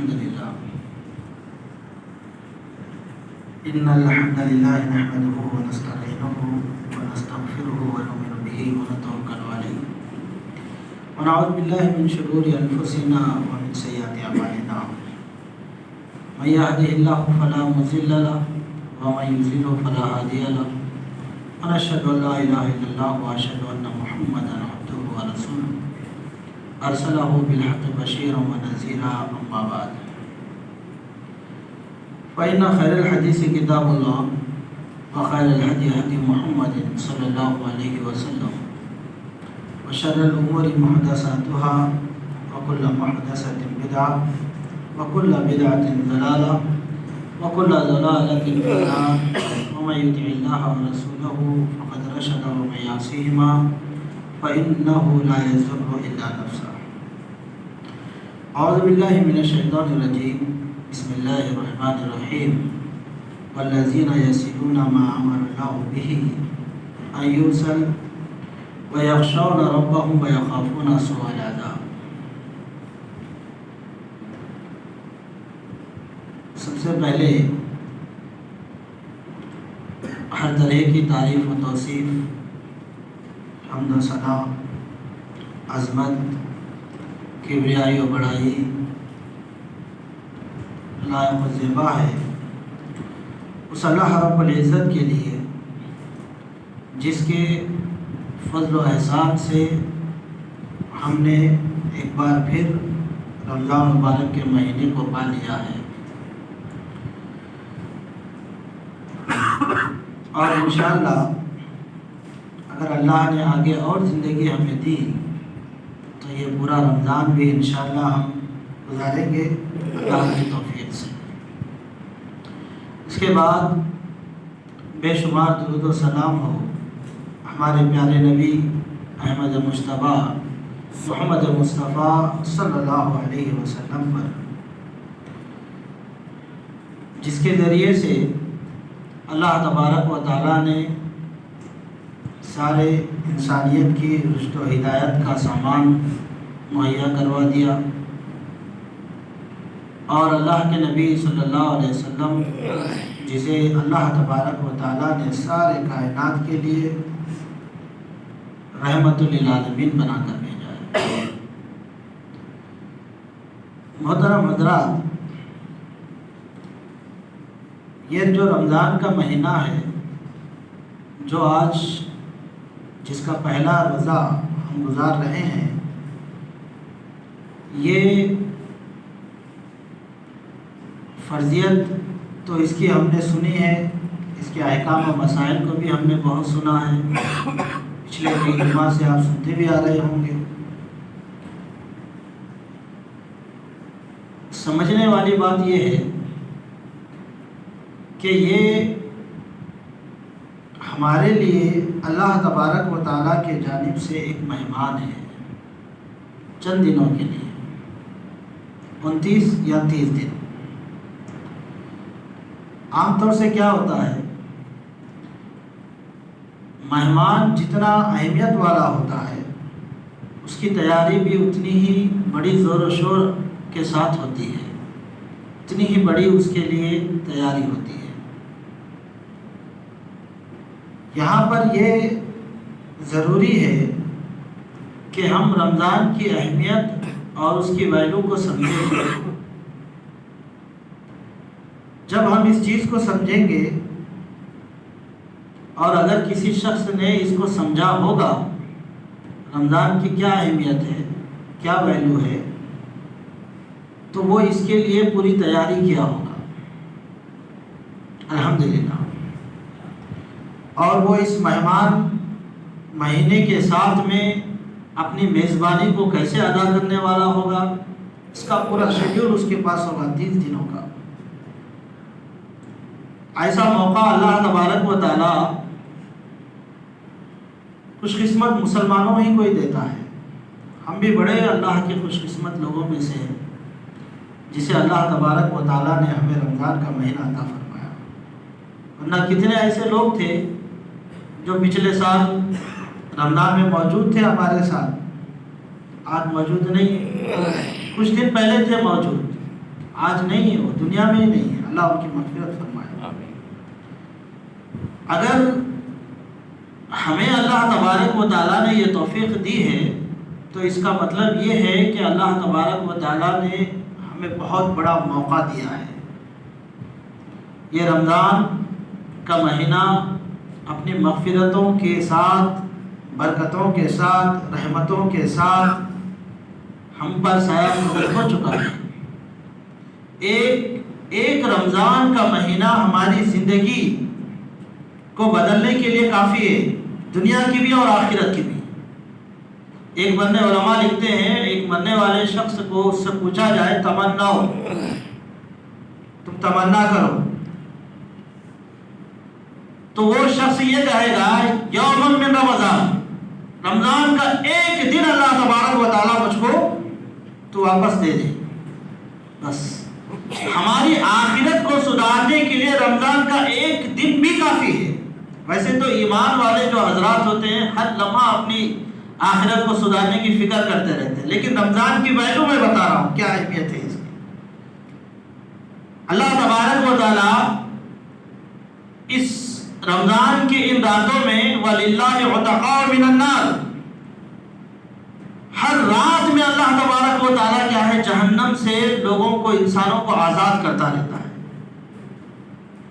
الحمد لله إن الحمد لله نحمده ونستعينه ونستغفره ونؤمن به ونتوكل عليه ونعوذ بالله من شرور أنفسنا ومن سيئات أعمالنا من يهده الله فلا مضل له ومن يضلل فلا هادي له ونشهد أن لا إله إلا الله وأشهد أن محمدا عبده ورسوله أرسله بالحق بشيرا ونذيرا أما بعد فإن خير الحديث كتاب الله وخير الهدي هدي محمد صلى الله عليه وسلم وشر الأمور محدثاتها وكل محدثة بدعة وكل بدعة ضلالة وكل ضلالة في النار ومن يطع الله ورسوله فقد رشد ومن يعصيهما فإنه لا يضر إلا نفسه. أعوذ بالله من الشيطان الرجيم. بسم الله الرحمن الرحيم. والذين يصلون ما أمر الله به أن يوصل ويخشون ربهم ويخافون سوء العذاب. سب سے پہلے ہر طرح کی تعریف و توصیف، حمد و ثنا، عظمت، کبریائی و بڑائی لائق و زیبا ہے اس اللہ رب العزت کے لیے جس کے فضل و احسان سے ہم نے ایک بار پھر رمضان مبارک کے مہینے کو پا لیا ہے، اور انشاءاللہ اگر اللہ نے آگے اور زندگی ہمیں دی تو یہ پورا رمضان بھی انشاءاللہ ہم گزاریں گے اللہ کی توفیق سے۔ اس کے بعد بے شمار درود و سلام ہو ہمارے پیارے نبی احمد مجتبیٰ محمد مصطفیٰ صلی اللہ علیہ وسلم پر، جس کے ذریعے سے اللہ تبارک و تعالیٰ نے سارے انسانیت کی رشد و ہدایت کا سامان مہیا کروا دیا، اور اللہ کے نبی صلی اللہ علیہ وسلم جسے اللہ تبارک و تعالیٰ نے سارے کائنات کے لیے رحمت للعالمین بنا کر بھیجا ہے۔ محترم حضرات، یہ جو رمضان کا مہینہ ہے، جو آج جس کا پہلا روزہ ہم گزار رہے ہیں، یہ فرضیت تو اس کی ہم نے سنی ہے، اس کے احکام و مسائل کو بھی ہم نے بہت سنا ہے، پچھلے کئی جمعہ سے آپ سنتے بھی آ رہے ہوں گے۔ سمجھنے والی بات یہ ہے کہ یہ ہمارے لیے اللہ تبارک و تعالیٰ کے جانب سے ایک مہمان ہے، چند دنوں کے لیے، 29 یا 30 دن۔ عام طور سے کیا ہوتا ہے، مہمان جتنا اہمیت والا ہوتا ہے اس کی تیاری بھی اتنی ہی بڑی زور و شور کے ساتھ ہوتی ہے، اتنی ہی بڑی اس کے لیے تیاری ہوتی ہے۔ یہاں پر یہ ضروری ہے کہ ہم رمضان کی اہمیت اور اس کی ویلیو کو سمجھیں۔ جب ہم اس چیز کو سمجھیں گے، اور اگر کسی شخص نے اس کو سمجھا ہوگا رمضان کی کیا اہمیت ہے، کیا ویلیو ہے، تو وہ اس کے لیے پوری تیاری کیا ہوگا الحمدللہ، اور وہ اس مہمان مہینے کے ساتھ میں اپنی میزبانی کو کیسے ادا کرنے والا ہوگا، اس کا پورا شیڈیول اس کے پاس ہوگا 30 دنوں کا۔ ایسا موقع اللہ تبارک و تعالیٰ خوش قسمت مسلمانوں ہی کو ہی دیتا ہے۔ ہم بھی بڑے اللہ کے خوش قسمت لوگوں میں سے ہیں جسے اللہ تبارک و تعالیٰ نے ہمیں رمضان کا مہینہ عطا فرمایا، ورنہ کتنے ایسے لوگ تھے جو پچھلے سال رمضان میں موجود تھے ہمارے ساتھ، آج موجود نہیں، کچھ دن پہلے تھے موجود، آج نہیں ہے، وہ دنیا میں ہی نہیں ہے، اللہ ان کی مغفرت فرمائے۔ اگر ہمیں اللہ تبارک و تعالیٰ نے یہ توفیق دی ہے تو اس کا مطلب یہ ہے کہ اللہ تبارک و تعالیٰ نے ہمیں بہت بڑا موقع دیا ہے۔ یہ رمضان کا مہینہ اپنی مغفرتوں کے ساتھ، برکتوں کے ساتھ، رحمتوں کے ساتھ ہم پر سایہ فروز ہو چکا ہے۔ ایک رمضان کا مہینہ ہماری زندگی کو بدلنے کے لیے کافی ہے، دنیا کی بھی اور آخرت کی بھی۔ ایک مرنے علماء لکھتے ہیں، ایک مرنے والے شخص کو اس سے پوچھا جائے تمنا ہو، تم تمنا کرو، تو وہ شخص یہ کہے گا یوم من رمضان، رمضان کا ایک دن اللہ تبارک و تعالیٰ مجھ کو تو واپس دے دے، بس۔ ہماری آخرت کو سدھارنے کے لیے رمضان کا ایک دن بھی کافی ہے۔ ویسے تو ایمان والے جو حضرات ہوتے ہیں ہر لمحہ اپنی آخرت کو سدھارنے کی فکر کرتے رہتے ہیں، لیکن رمضان کی ویلیو میں بتا رہا ہوں کیا اہمیت ہے اس کی۔ اللہ تبارک و تعالیٰ اس رمضان کے ان راتوں میں وَلِلَّهِ عُتَقَاءُ مِنَ النَّارِ، ہر رات میں اللہ تبارک و تعالیٰ کیا ہے جہنم سے لوگوں کو، انسانوں کو آزاد کرتا رہتا ہے۔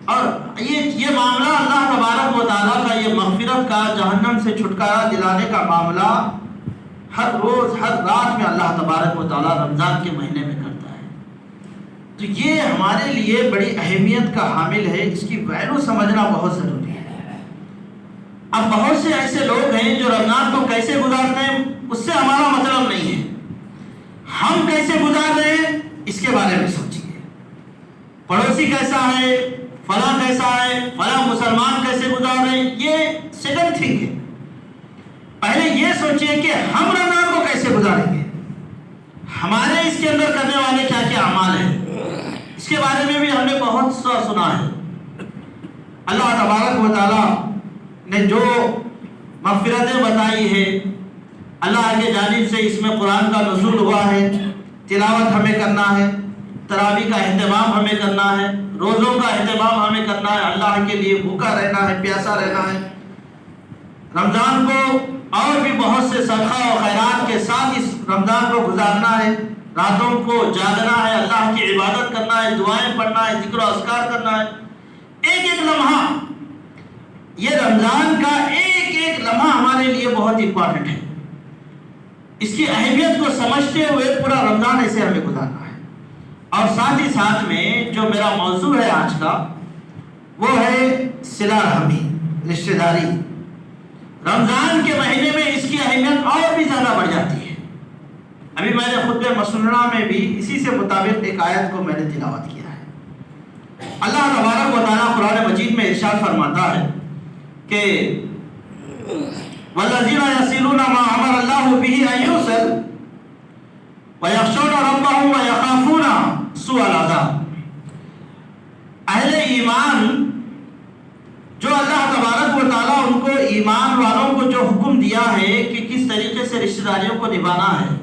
اور یہ معاملہ اللہ تبارک و تعالیٰ کا، یہ مغفرت کا، جہنم سے چھٹکارا دلانے کا معاملہ ہر روز ہر رات میں اللہ تبارک و تعالیٰ رمضان کے مہینے میں کرتا ہے۔ تو یہ ہمارے لیے بڑی اہمیت کا حامل ہے، اس کی ویلیو سمجھنا بہت ضروری ہے۔ اب بہت سے ایسے لوگ ہیں جو رمضان کو کیسے گزارتے ہیں اس سے ہمارا مطلب نہیں ہے، ہم کیسے گزار رہے ہیں اس کے بارے میں سوچیے۔ پڑوسی کیسا ہے، فلاں کیسا ہے، فلاں مسلمان کیسے گزار رہے ہیں، یہ سیکنڈ تھنگ ہے۔ پہلے یہ سوچیے کہ ہم رمضان کو کیسے گزاریں گے، ہمارے اس کے اندر کرنے والے کیا کیا اعمال ہیں، اس کے بارے میں بھی ہم نے بہت سا سنا ہے۔ اللہ تبارک و تعالیٰ نے جو مغفرتیں بتائی ہے اللہ کی جانب سے، اس میں قرآن کا نزول ہوا ہے، تلاوت ہمیں کرنا ہے، تراویح کا اہتمام ہمیں کرنا ہے، روزوں کا اہتمام ہمیں کرنا ہے، اللہ کے لیے بھوکا رہنا ہے، پیاسا رہنا ہے، رمضان کو اور بھی بہت سے صدقہ و خیرات کے ساتھ اس رمضان کو گزارنا ہے، راتوں کو جاگنا ہے، اللہ کی عبادت کرنا ہے، دعائیں پڑھنا ہے، ذکر و اذکار کرنا ہے۔ ایک ایک لمحہ، یہ رمضان کا ایک ایک لمحہ ہمارے لیے بہت امپورٹنٹ ہے۔ اس کی اہمیت کو سمجھتے ہوئے پورا رمضان ایسے ہمیں گزارنا ہے۔ اور ساتھ ہی ساتھ میں جو میرا موضوع ہے آج کا، وہ ہے صلہ رحمی، رشتہ داری۔ رمضان کے مہینے میں اس کی اہمیت اور بھی زیادہ بڑھ جاتی ہے۔ ابھی میں نے خطبہ مسنونہ میں بھی اسی سے مطابق ایک آیت کو میں نے تلاوت کیا ہے۔ اللہ تبارک و تعالیٰ قرآن مجید میں ارشاد فرماتا ہے کہ وَالَّذِينَ يَصِلُونَ مَا أَمَرَ اللَّهُ بِهِ أَن يُوصَلَ وَيَخْشَوْنَ رَبَّهُمْ وَيَخَافُونَ سُوءَ الْعَذَابِ۔ اہل ایمان جو اللہ تبارک و تعالیٰ ان کو، ایمان والوں کو جو حکم دیا ہے کہ کس طریقے سے رشتہ داریوں کو نبھانا ہے،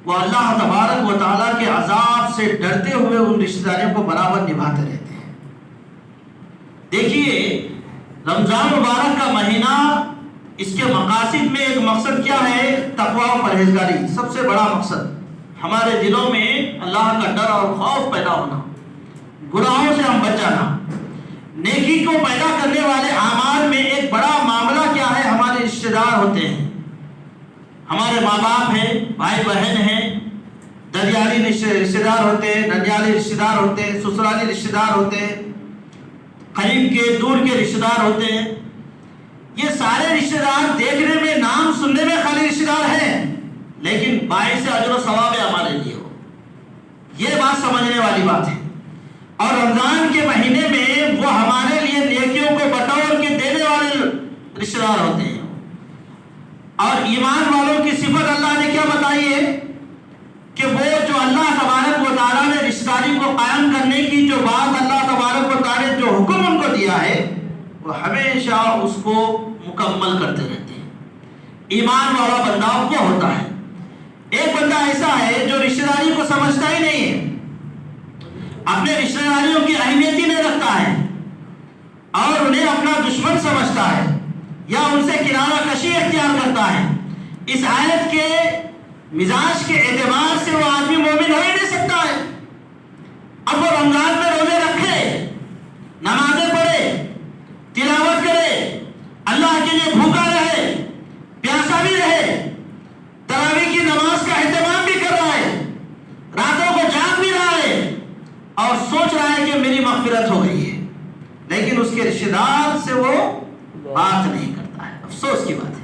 وہ اللہ تبارک و تعالیٰ کے عذاب سے ڈرتے ہوئے ان رشتہ داریوں کو برابر نبھاتے رہتے ہیں۔ دیکھیے رمضان مبارک کا مہینہ، اس کے مقاصد میں ایک مقصد کیا ہے؟ تقویٰ و پرہیزگاری، سب سے بڑا مقصد ہمارے دلوں میں اللہ کا ڈر اور خوف پیدا ہونا، گناہوں سے ہم بچ جانا۔ نیکی کو پیدا کرنے والے اعمال میں ایک بڑا معاملہ کیا ہے؟ ہمارے رشتہ دار ہوتے ہیں، ہمارے ماں باپ ہیں، بھائی بہن ہیں، ددیالی رشتہ دار ہوتے ہیں، ننیالی رشتہ دار ہوتے ہیں، سسرالی رشتہ دار ہوتے ہیں، قریب کے دور کے رشتہ دار ہوتے ہیں۔ یہ سارے رشتہ دار دیکھنے میں، نام سننے میں خالی رشتہ دار ہیں، لیکن باعث اجر و ثواب ہمارے لیے ہو، یہ بات سمجھنے والی بات ہے۔ اور رمضان کے مہینے میں وہ ہمارے لیے نیکیوں کو بٹور کے دینے والے رشتہ دار ہوتے ہیں۔ اور ایمان والوں کی صفت اللہ نے کیا بتائی ہے کہ وہ جو اللہ تبارک و تعالیٰ نے رشتہ داری کو قائم کرنے کی جو بات اللہ تبارک و تعالیٰ نے جو حکم ان کو دیا ہے، وہ ہمیشہ اس کو مکمل کرتے رہتے ہیں۔ ایمان والا بندہ وہ ہوتا ہے۔ ایک بندہ ایسا ہے جو رشتہ داری کو سمجھتا ہی نہیں ہے، اپنے رشتہ داریوں کی اہمیت ہی نہیں رکھتا ہے اور انہیں اپنا دشمن سمجھتا ہے یا ان سے کنارہ کشی اختیار کرتا ہے، اس آیت کے مزاج کے اعتبار سے وہ آدمی مومن ہو ہی نہیں سکتا ہے۔ اب وہ رمضان میں روزے رکھے، نمازیں پڑھے، تلاوت کرے، اللہ کے لیے بھوکا رہے، پیاسا بھی رہے، تراویح کی نماز کا اہتمام بھی کر رہا ہے، راتوں کو جاگ بھی رہا ہے اور سوچ رہا ہے کہ میری مغفرت ہو گئی ہے، لیکن اس کے رشتہ دار سے وہ بات نہیں کرتا ہے۔ افسوس کی بات ہے۔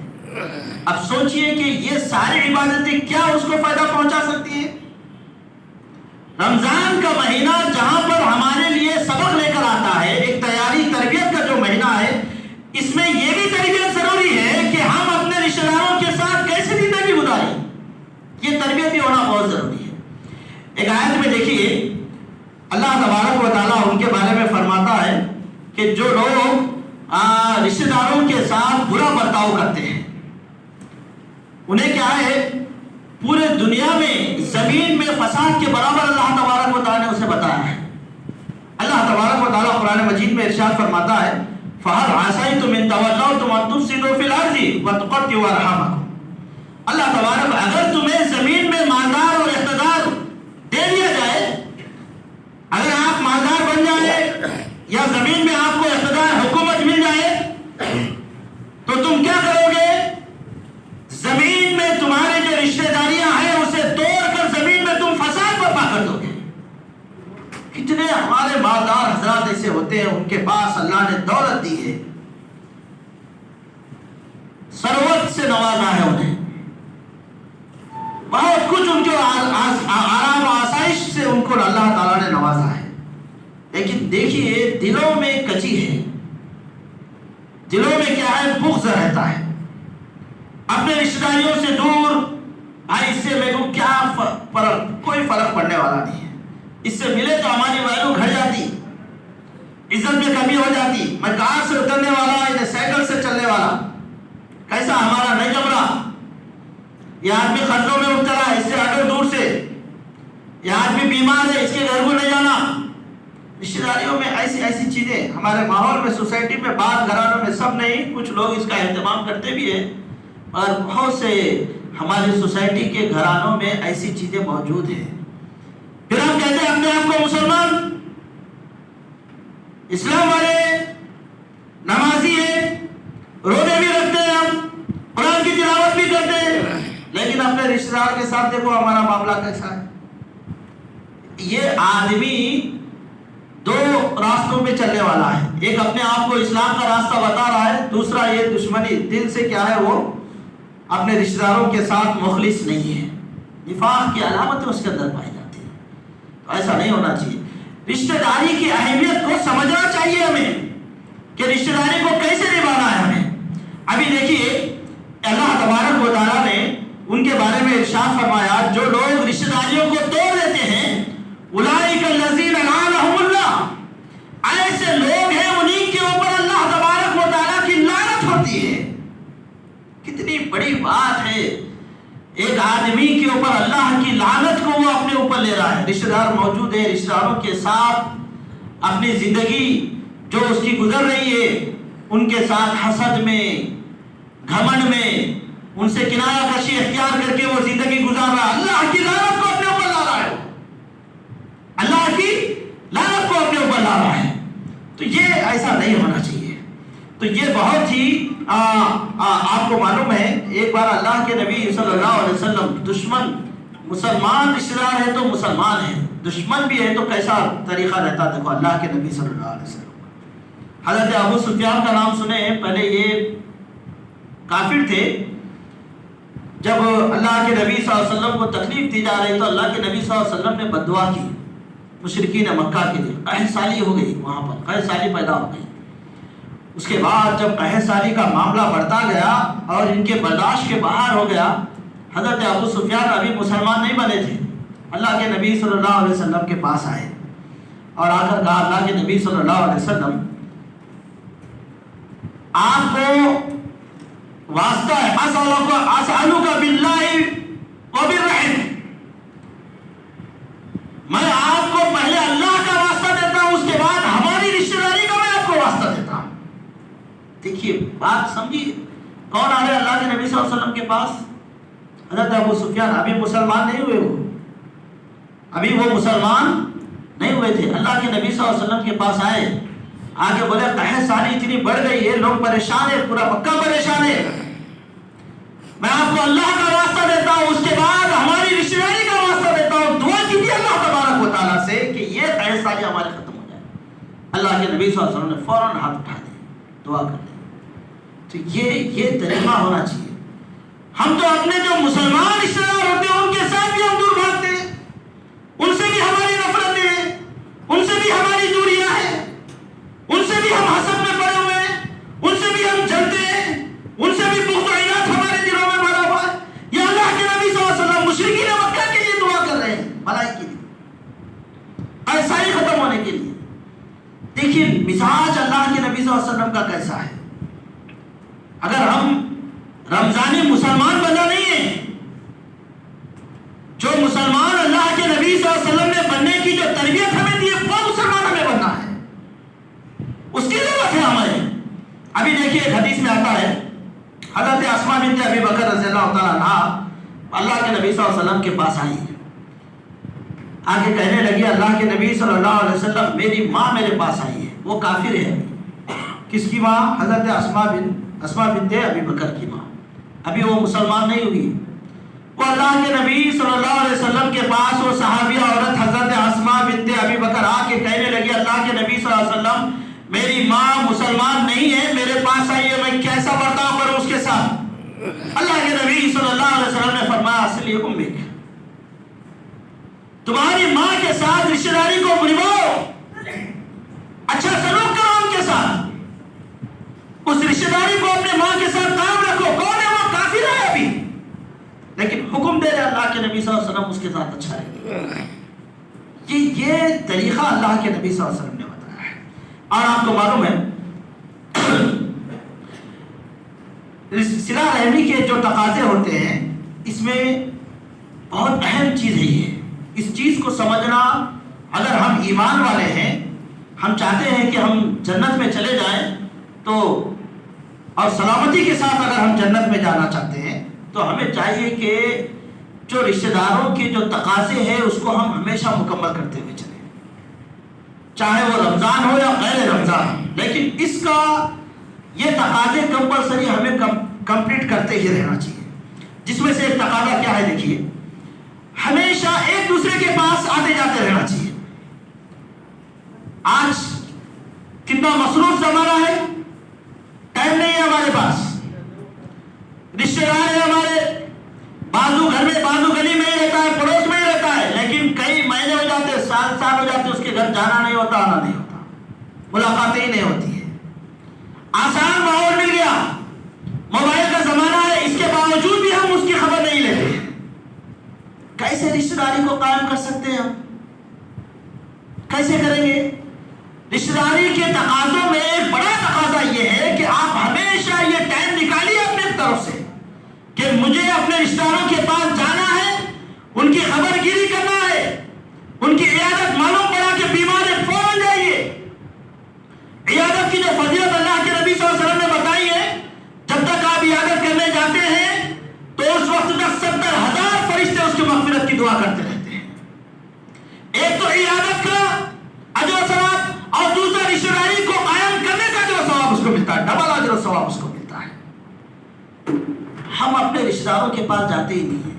اب سوچئے کہ یہ ساری عبادتیں کیا اس کو فائدہ پہنچا سکتی ہیں؟ رمضان کا مہینہ جہاں پر ہمارے لیے سبق لے کر آتا ہے، ایک تیاری تربیت کا جو مہینہ ہے، اس میں یہ بھی تربیت ضروری ہے کہ ہم اپنے رشتہ داروں کے ساتھ کیسے زندگی گزاریں، یہ تربیت بھی ہونا بہت ضروری ہے۔ ایک آیت میں دیکھیے اللہ تبارک و تعالیٰ ان کے بارے میں فرماتا ہے کہ جو لوگ رشتہ داروں کے ساتھ برا برتاؤ کرتے ہیں، انہیں کیا ہے، پورے دنیا میں زمین میں فساد کے برابر اللہ تبارک و تعالیٰ نے اسے بتایا ہے۔ اللہ تبارک و تعالیٰ قرآن مجید میں ارشاد فرماتا ہے فَهَلْ عَسَيْتُمْ إِن تَوَلَّوْتُمْ أَن تُفْسِدُوا فِي الْأَرْضِ وَتُقَطِّعُوا أَرْحَامَكُمْ۔ اللہ تبارک اگر تمہیں زمین میں مالدار اور اقتدار دے دیا جائے، اگر آپ مالدار بن جائے یا زمین میں آپ کو اقتدار حکومت مل جائے تو تم کیا کرو گے؟ زمین میں تمہارے جو رشتہ داریاں ہیں اسے توڑ کر زمین میں تم فساد برپا کر دو گے۔ کتنے ہمارے مالدار حضرات ایسے ہوتے ہیں، ان کے پاس اللہ نے دولت دی ہے، ثروت سے نوازا ہے، انہیں بہت کچھ ان کے آرام و آسائش سے ان کو اللہ تعالیٰ نے نوازا ہے، لیکن دیکھیے دلوں میں کچی ہے، دلوں میں کیا ہے، بغض رہتا ہے، اپنے رشتہ داریوں سے دور، بھائی اس سے میرے کو کیا فرق، کوئی فرق پڑنے والا نہیں ہے، اس سے ملے تو ہماری ویلو گھٹ جاتی، عزت میں کمی ہو جاتی، میں کار سے اترنے والا یا سائیکل سے چلنے والا، کیسا ہمارا نہیں جم رہا، یہ آدمی قرضوں میں مبتلا ہے، اس سے ہٹو دور سے، یہ آدمی بیمار ہے، اس کے گھر کو نہیں جانا۔ رشتہ داریوں میں ایسی چیزیں ہمارے ماحول میں، سوسائٹی میں، بعض گھرانوں میں، سب نہیں، کچھ لوگ اس کا اہتمام کرتے بھی ہیں، اور بہت سے ہماری سوسائٹی کے گھرانوں میں ایسی چیزیں موجود ہیں۔ پھر ہم کہتے ہیں اپنے آپ کو مسلمان، اسلام والے، نمازی ہیں، روزے بھی رکھتے ہیں، ہم قرآن کی تلاوت بھی کرتے ہیں، لیکن اپنے رشتہ دار کے ساتھ دیکھو ہمارا معاملہ کیسا ہے۔ یہ آدمی دو راستوں پہ چلنے والا ہے، ایک اپنے آپ کو اسلام کا راستہ بتا رہا ہے، دوسرا یہ دشمنی دل سے کیا ہے، وہ اپنے رشتہ داروں کے ساتھ مخلص نہیں ہے، نفاق کی علامتیں اس کے اندر پائی جاتی ہیں۔ تو ایسا نہیں ہونا چاہیے، رشتہ داری کی اہمیت کو سمجھنا چاہیے ہمیں کہ رشتہ داری کو کیسے نبھانا ہے ہمیں۔ ابھی دیکھیے اللہ تبارک و تعالیٰ نے ان کے بارے میں ارشاد فرمایا جو لوگ رشتہ داریوں کو توڑ دیتے ہیں، اولئک الذین لعنہم اللہ، ایسے لوگ ہیں انہی کے اوپر اللہ تبارک و تعالیٰ کی لعنت ہوتی ہے۔ کتنی بڑی بات ہے، ایک آدمی کے اوپر اللہ کی لعنت کو وہ اپنے اوپر لے رہا ہے۔ رشتہ دار موجود ہے، رشتہ داروں کے ساتھ اپنی زندگی جو اس کی گزر رہی ہے، ان کے ساتھ حسد میں، گھمنڈ میں، ان سے کنارہ کشی اختیار کر کے وہ زندگی گزار رہا ہے، اللہ کی لعنت کو اپنے اوپر لا رہا ہے، اللہ کی لعنت کو اپنے اوپر لا رہا ہے۔ تو یہ ایسا نہیں ہونا چاہیے۔ تو یہ بہت ہی آپ کو معلوم ہے، ایک بار اللہ کے نبی صلی اللہ علیہ وسلم دشمن، مسلمان رشتہ دار ہے تو مسلمان ہے، دشمن بھی ہے تو کیسا طریقہ رہتا، دیکھو اللہ کے نبی صلی اللہ علیہ وسلم۔ حضرت ابو سفیان کا نام سنے، پہلے یہ کافر تھے، جب اللہ کے نبی صلی اللہ علیہ وسلم کو تکلیف دی جا رہی تو اللہ کے نبی صلی اللہ علیہ وسلم نے بددعا کی مشرکین مکہ کے لیے، قحط سالی ہو گئی، وہاں پر قحط سالی پیدا ہو گئی۔ اس کے بعد جب قحط سالی کا معاملہ بڑھتا گیا اور ان کے برداشت کے باہر ہو گیا، حضرت ابو سفیان ابھی مسلمان نہیں بنے تھے، اللہ کے نبی صلی اللہ علیہ وسلم کے پاس آئے اور آ کر کہا اللہ کے نبی صلی اللہ علیہ وسلم آپ کو واسطہ ہے، اسألک باللہ وبالرحم، میں آپ کو پہلے اللہ کا بات سمجھیے. کون آ رہے اللہ کے نبی صلی اللہ علیہ وسلم کے پاس؟ حضرت ابو سفیان. ابھی مسلمان نہیں ہوئے، ابھی وہ مسلمان نہیں ہوئے تھے. اللہ کے نبی صلی اللہ علیہ وسلم کے پاس آئے، آگے بولے قحط ساری اتنی بڑھ گئی ہے، لوگ پریشان ہے، پورا مکہ پریشان ہے. میں آپ کو اللہ کا واسطہ دیتا ہوں، اس کے بعد ہماری رشتہ داری کا واسطہ دیتا ہوں، دعا کیجیے اللہ تبارک و تعالیٰ سے کہ یہ قحط ساری ہمارے ختم ہو جائے. اللہ کے نبی صلی اللہ علیہ وسلم نے فوراً ہاتھ اٹھا دیا، دعا کر دی. تو یہ طریقہ ہونا چاہیے. ہم تو اپنے جو مسلمان رشتہ دار ہوتے ہیں ان کے ساتھ بھی ہم دور بھاگتے ہیں، ان سے بھی ہماری نفرتیں ہیں، ان سے بھی ہماری دوریاں ہیں، ان سے بھی ہم حسد میں پڑے ہوئے ہیں، ان سے بھی ہم جلتے ہیں، ان سے بھی بغض و عناد ہمارے دلوں میں بھرا ہوا ہے. یہ اللہ کے نبی صلی اللہ علیہ وسلم مشرکین مکہ کے لیے دعا کر رہے ہیں، بھلائی کے لیے، ایسائی ختم ہونے کے لیے. دیکھیے مزاج اللہ کے نبی صلی اللہ علیہ وسلم کا کیسا ہے. اگر ہم رمضانی مسلمان بنا نہیں ہے، جو مسلمان اللہ کے نبی صلی اللہ علیہ وسلم نے بننے کی جو تربیت ہمیں دی ہے وہ مسلمان ہمیں بننا ہے، اس کی ضرورت ہے ہمیں. ابھی دیکھیے ایک حدیث میں آتا ہے حضرت اسماء بنت ابی بکر رضی اللہ تعالیٰ عنہا اللہ کے نبی صلی اللہ علیہ وسلم کے پاس آئی، آگے کہنے لگی اللہ کے نبی صلی اللہ علیہ وسلم میری ماں میرے پاس آئی ہے. وہ کافر ہے. کس کی ماں؟ حضرت اسماء بنت ابی بکر کی ماں. ابھی وہ مسلمان نہیں ہوئی. وہ اللہ کے نبی صلی اللہ علیہ وسلم کے پاس وہ صحابیہ عورت حضرت اسماء بنت ابی بکر آ کے کہنے لگی اللہ کے نبی صلی اللہ علیہ وسلم میری ماں مسلمان نہیں ہے، میرے پاس آئی ہے، میں کیسا برتاؤ کروں اس کے ساتھ؟ اللہ کے نبی صلی اللہ علیہ وسلم نے فرمایا اصلی امک، تمہاری ماں کے ساتھ رشتہ داری کو نبھاؤ، اچھا سلوک کرو ان کے ساتھ، اس رشتہ داری کو اپنے ماں کے ساتھ قائم رکھو. کون ہے وہ؟ کافر ہے ابھی، لیکن حکم دے رہے اللہ کے نبی صلی اللہ علیہ وسلم اس کے ساتھ اچھا رہے. یہ طریقہ اللہ کے نبی صلی اللہ علیہ وسلم نے بتایا ہے. اور آپ کو معلوم ہے صلہ رحمی کے جو تقاضے ہوتے ہیں اس میں بہت اہم چیز ہے یہ. اس چیز کو سمجھنا، اگر ہم ایمان والے ہیں، ہم چاہتے ہیں کہ ہم جنت میں چلے جائیں، تو اور سلامتی کے ساتھ اگر ہم جنت میں جانا چاہتے ہیں تو ہمیں چاہیے کہ جو رشتہ داروں کے جو تقاضے ہیں اس کو ہم ہمیشہ مکمل کرتے ہوئے چلیں، چاہے وہ رمضان ہو یا غیر رمضان. لیکن اس کا یہ تقاضے کمپلسری ہمیں کمپلیٹ کرتے ہی رہنا چاہیے. جس میں سے ایک تقاضا کیا ہے؟ دیکھیے ہمیشہ ایک دوسرے کے پاس آتے جاتے رہنا چاہیے. آج کتنا مصروف زمانہ ہے، ٹائم نہیں ہے ہمارے پاس. رشتے دار ہیں ہمارے، بازو گھر میں بازو گلی میں ہی رہتا ہے، پڑوس میں ہی رہتا ہے، لیکن کئی مہینے ہو جاتے، سال ہو جاتے، اس کے گھر جانا نہیں ہوتا، آنا نہیں ہوتا، ملاقاتیں ہی نہیں ہوتی ہے. آسان ماحول مل گیا، موبائل کا زمانہ ہے، اس کے باوجود بھی ہم اس کی خبر نہیں لیتے. کیسے رشتہ داری کو قائم کر سکتے ہیں ہم؟ کیسے کریں گے؟ رشتہ داری کے تقاضوں میں ایک بڑا تقاضا یہ ہے کہ آپ ہمیشہ یہ ٹائم نکالیے اپنے طرف سے کہ مجھے اپنے رشتہ داروں کے پاس جانا ہے، ان کی خبر گیری کرنا ہے، ان کی عیادت. معلوم پڑا کہ بیمار ہے، فوراً جائیے. عیادت کی جو فضیلت اللہ کے نبی صلی اللہ علیہ وسلم نے بتائی ہے، جب تک آپ عیادت کرنے جاتے ہیں تو اس وقت تک 70,000 فرشتے اس کی مغفرت کی دعا کرتے رہتے ہیں. ایک تو عیادت کا اجر و ثواب، اور دوسرا رشتہ داری کو قائم کرنے کا جو ثواب اس کو ملتا ہے، ڈبل اجر و ثواب اس کو ملتا ہے. ہم اپنے رشتہ داروں کے پاس جاتے ہی نہیں ہیں.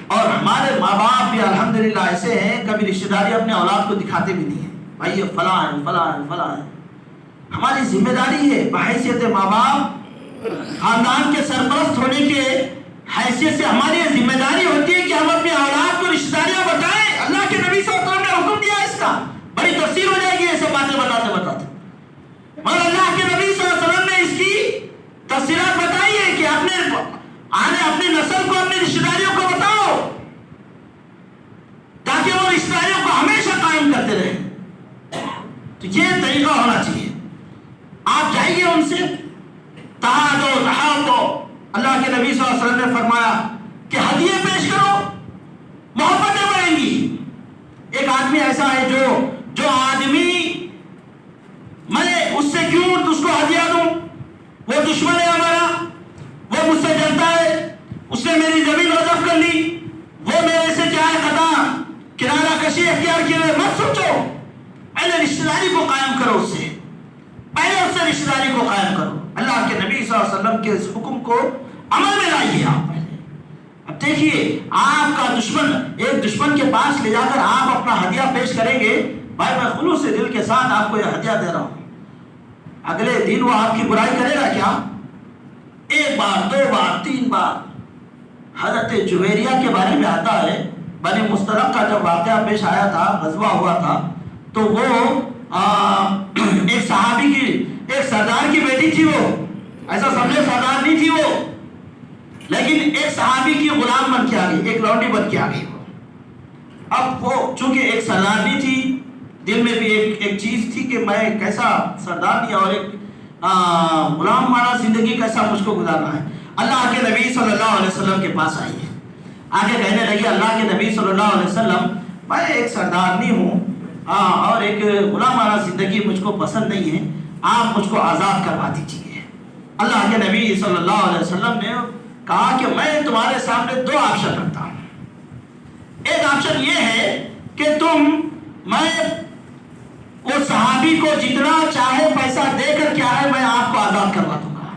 اور ہمارے ماں باپ بھی الحمدللہ ایسے ہیں، کبھی رشتہ داری اپنے اولاد کو دکھاتے بھی نہیں ہیں. بھائی یہ فلاں ہے، فلاں ہے، فلاں ہے. ہماری ذمہ داری ہے بحیثیت ماں باپ، خاندان کے سرپرست ہونے کے حیثیت سے ہماری یہ ذمہ داری ہوتی ہے کہ ہم اپنے اولاد کو رشتہ داریاں بتائیں. اللہ کے نبی صلی اللہ علیہ وسلم نے حکم دیا، اس کا بڑی تفصیل ہو جائے گی ایسے باتیں بتاتے بتاتے، مگر اللہ کے نبی صلی اللہ علیہ وسلم نے اس کی تفصیلات بتائی ہے کہ اپنی نسل کو، اپنی رشتہ داریوں کو بتاؤ تاکہ وہ رشتہ داریوں کو ہمیشہ قائم کرتے رہیں. تو یہ طریقہ ہونا چاہیے. آپ جائیے ان سے، تہادو تحابو. اللہ کے نبی صلی اللہ علیہ وسلم نے فرمایا کہ ہدیے پیش کرو، محبتیں بڑھیں گی. ایک آدمی ایسا ہے جو آدمی میں اس سے کیوں اس کو ہدیہ دوں، وہ دشمن ہے ہمارا، وہ مجھ سے جلتا ہے، اس نے میری زمین غصب کر لی، وہ میرے سے کیا ہے خطا کنارہ کشی اختیار کی، مت سوچو، پہلے رشتہ داری کو قائم کرو، اس سے پہلے اس سے رشتہ داری کو قائم کرو، اللہ کے نبی صلی اللہ علیہ وسلم کے اس حکم کو عمل میں لائیے آپ پہلے۔ اب دیکھیے آپ کا دشمن، ایک دشمن کے پاس لے جا کر آپ اپنا ہدیہ پیش کریں گے، بھائی میں خلوص سے دل کے ساتھ آپ کو یہ ہدیہ دے رہا ہوں، اگلے دن وہ آپ کی برائی کرے گا کیا؟ ایک بار، دو بار، تین بار۔ حضرت جویریہ کے بارے میں آتا ہے، بنی مستلق کا جب واقعہ پیش آیا تھا، غزوہ ہوا تھا، تو وہ ایک صحابی کی، ایک سردار کی بیٹی تھی، وہ ایسا سمجھے سردار نہیں تھی وہ، لیکن ایک صحابی کی غلام بن کے آ گئی، ایک لونڈی بن کے آ گئی وہ۔ اب وہ چونکہ ایک سردار نہیں تھی، دل میں بھی ایک چیز تھی کہ میں کیسا سردار نہیں اور ایک غلام والا زندگی کیسا مجھ کو گزارنا ہے۔ اللہ کے نبی صلی اللہ علیہ وسلم کے پاس آئی ہے، آگے کہنے لگی اللہ کے نبی صلی اللہ علیہ وسلم میں ایک سردار نہیں ہوں اور ایک غلام والا زندگی مجھ کو پسند نہیں ہے، آپ مجھ کو آزاد کروا دیجیے۔ اللہ کے نبی صلی اللہ علیہ وسلم نے کہا کہ میں تمہارے سامنے دو آپشن رکھتا ہوں، ایک آپشن یہ ہے کہ میں اس صحابی کو جتنا چاہے پیسہ دے کر کیا ہے میں آپ کو آزاد کروا دوں گا،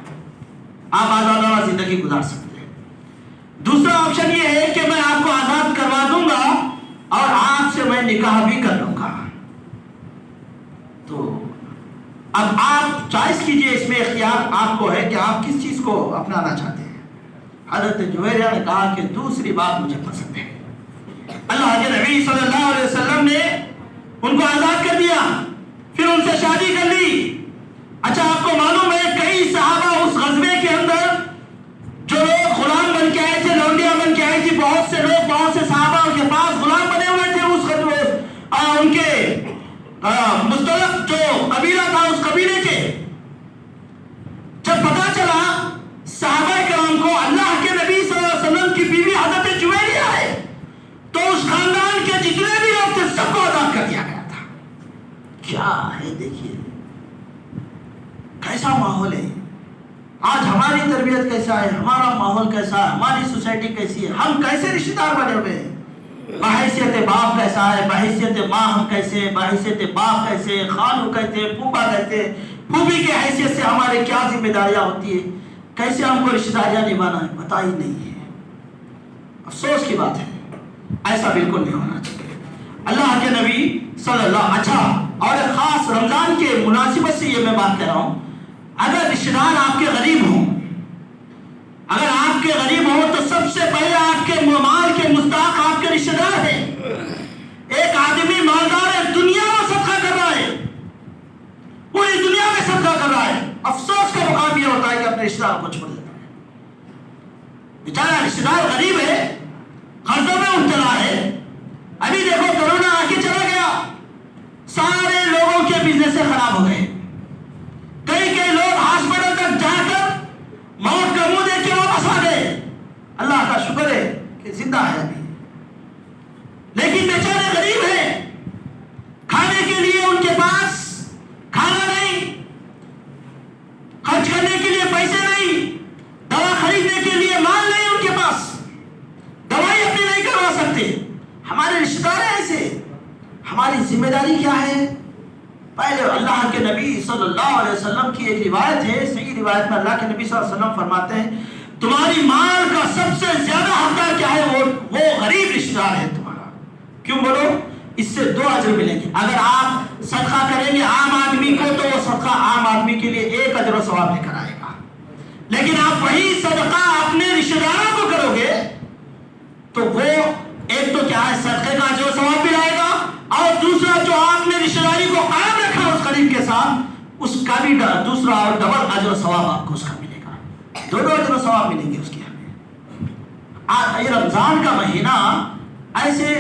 آپ آزادانہ زندگی گزار سکتے ہیں۔ دوسرا آپشن یہ ہے کہ میں آپ کو آزاد کروا دوں گا اور آپ سے میں نکاح بھی کر لوں گا۔ تو اب آپ چوائس کیجئے، اس میں اختیار آپ کو ہے کہ آپ کس چیز کو اپنانا چاہتے ہیں۔ حضرت جویریہ نے کہا کہ دوسری بات مجھے پسند ہے۔ اللہ کے نبی صلی اللہ علیہ وسلم نے ان کو آزاد کر دیا، پھر ان سے شادی کر لی۔ اچھا آپ کو معلوم ہے کئی صحابہ اس غزوے کے اندر جو لوگ غلام بن کے آئے تھے، لونڈیاں بن کے آئی تھی، بہت سے لوگ، بہت سے صحابہ ان کے پاس غلام بنے ہوئے تھے اس غزوے، ان کے مستلق جو قبیلہ تھا اس قبیلے کے۔ جب پتا چلا صحابہ کرام کو اللہ کے نبی صلی اللہ علیہ وسلم کی بیوی حضرت جویریہ ہے، تو اس خاندان کے جتنے بھی لوگ تھے سب کو آزاد کر دیا گیا تھا۔ کیا ہے دیکھیے کیسا ماحول ہے، آج ہماری تربیت کیسا ہے، ہمارا ماحول کیسا ہے، ہماری سوسائٹی کیسی ہے، ہم کیسے رشتہ دار بنے ہوئے ہیں، بحیثیت باپ کیسا ہے، بحیثیت ماں ہم کیسے ہیں، بحیثیت باپ کیسے، خالو کیسے، پھوپھا کیسے، پھوپھی کی حیثیت سے ہمارے کیا ذمہ داریاں ہوتی ہے، کیسے ہم کو رشتہ داریاں نبھانا ہے، پتہ ہی نہیں ہے۔ افسوس کی بات ہے، ایسا بالکل نہیں ہونا چاہیے۔ اللہ کے نبی صلی اللہ، اچھا اور خاص رمضان کے مناسبت سے یہ میں بات کر رہا ہوں، اگر رشتہ دار آپ کے غریب ہوں، اگر آپ کے غریب ہوں تو سب سے پہلے آپ کے مال کے مستحق آپ کے رشتہ دار ہیں۔ ایک آدمی مالدار ہے، دنیا میں صدقہ کر رہا ہے، پوری دنیا میں صدقہ کر رہا ہے، افسوس کا مقام یہ ہوتا ہے کہ اپنے رشتہ دار کو چھوڑ دیتا ہے۔ بیچارہ رشتہ دار غریب ہے، قرضوں میں مبتلا ہے، ابھی دیکھو کورونا آ کے چلا گیا، سارے لوگوں کے بزنس خراب ہو گئے، کئی لوگ ہاسپٹل تک جا کر موت کا منہ دیکھ کے واپس آ گئے۔ اللہ کا شکر ہے کہ زندہ ہے ابھی، لیکن بیچارے غریب ہیں، کھانے کے لیے ان کے پاس کھانا نہیں، خرچ کرنے کے لیے پیسے نہیں، دوا خریدنے کے لیے مال نہیں ان کے پاس، دوائی اپنی نہیں کروا سکتے۔ ہمارے رشتہ دار ایسے، ہماری ذمہ داری کیا ہے؟ پہلے اللہ کے نبی صلی اللہ علیہ وسلم کی ایک روایت ہے، صحیح روایت میں اللہ کے نبی صلی اللہ علیہ وسلم فرماتے ہیں تمہاری مال کا سب سے زیادہ حقدار کیا ہے؟ وہ غریب رشتہ دار ہے تمہارا۔ کیوں بولو؟ اس سے دو اجر ملیں گے، اگر آپ صدقہ کریں گے عام آدمی کو تو وہ صدقہ عام آدمی کے لیے ایک اجر و ثواب لے کر آئے گا، لیکن آپ وہی صدقہ اپنے رشتہ داروں کو کرو گے تو وہ ایک تو کیا ہے صدقے کا اجر و ثواب بھی لائے گا، اور دوسرا جو آپ نے رشتہ داری کو قائم رکھا اس غریب کے ساتھ اس کا بھی دوسرا اور ڈبل اجر و ثواب آپ کو اس کا ملے گا، دونوں اجر و ثواب ملیں گے اس کے ہمیں۔ یہ رمضان کا مہینہ ایسے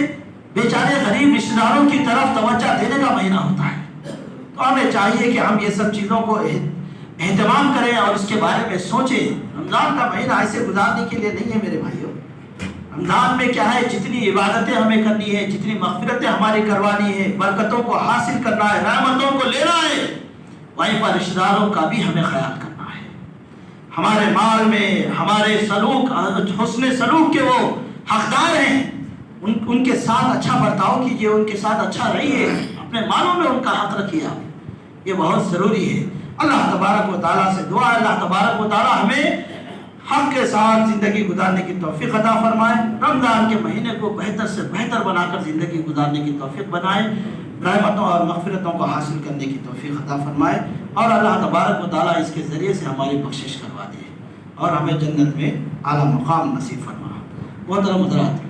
بیچارے غریب رشتہ داروں کی طرف توجہ دینے کا مہینہ ہوتا ہے، تو ہمیں چاہیے کہ ہم یہ سب چیزوں کو اہتمام کریں اور اس کے بارے میں سوچیں۔ رمضان کا مہینہ ایسے گزارنے کے لیے نہیں ہے میرے بھائیوں، رمضان میں کیا ہے جتنی عبادتیں ہمیں کرنی ہے، جتنی مغفرتیں ہماری کروانی ہے، برکتوں کو حاصل کرنا ہے، رحمتوں کو لینا ہے، وہیں پر رشتہ داروں کا بھی ہمیں خیال کرنا ہے۔ ہمارے مال میں ہمارے سلوک حسن سلوک کے وہ حقدار ہیں، ان کے ساتھ اچھا برتاؤ کیجیے، ان کے ساتھ اچھا رہیے، اپنے مالوں میں ان کا حق رکھیے آپ، یہ بہت ضروری ہے۔ اللہ تبارک و تعالیٰ سے دعا ہے اللہ تبارک و تعالیٰ ہمیں حق کے ساتھ زندگی گزارنے کی توفیق عطا فرمائے، رمضان کے مہینے کو بہتر سے بہتر بنا کر زندگی گزارنے کی توفیق بنائے، رحمتوں اور مغفرتوں کو حاصل کرنے کی توفیق عطا فرمائے، اور اللہ تبارک و تعالیٰ اس کے ذریعے سے ہماری بخشش کروا دے اور ہمیں جنت میں اعلیٰ مقام نصیب فرما۔ محترم حضرات،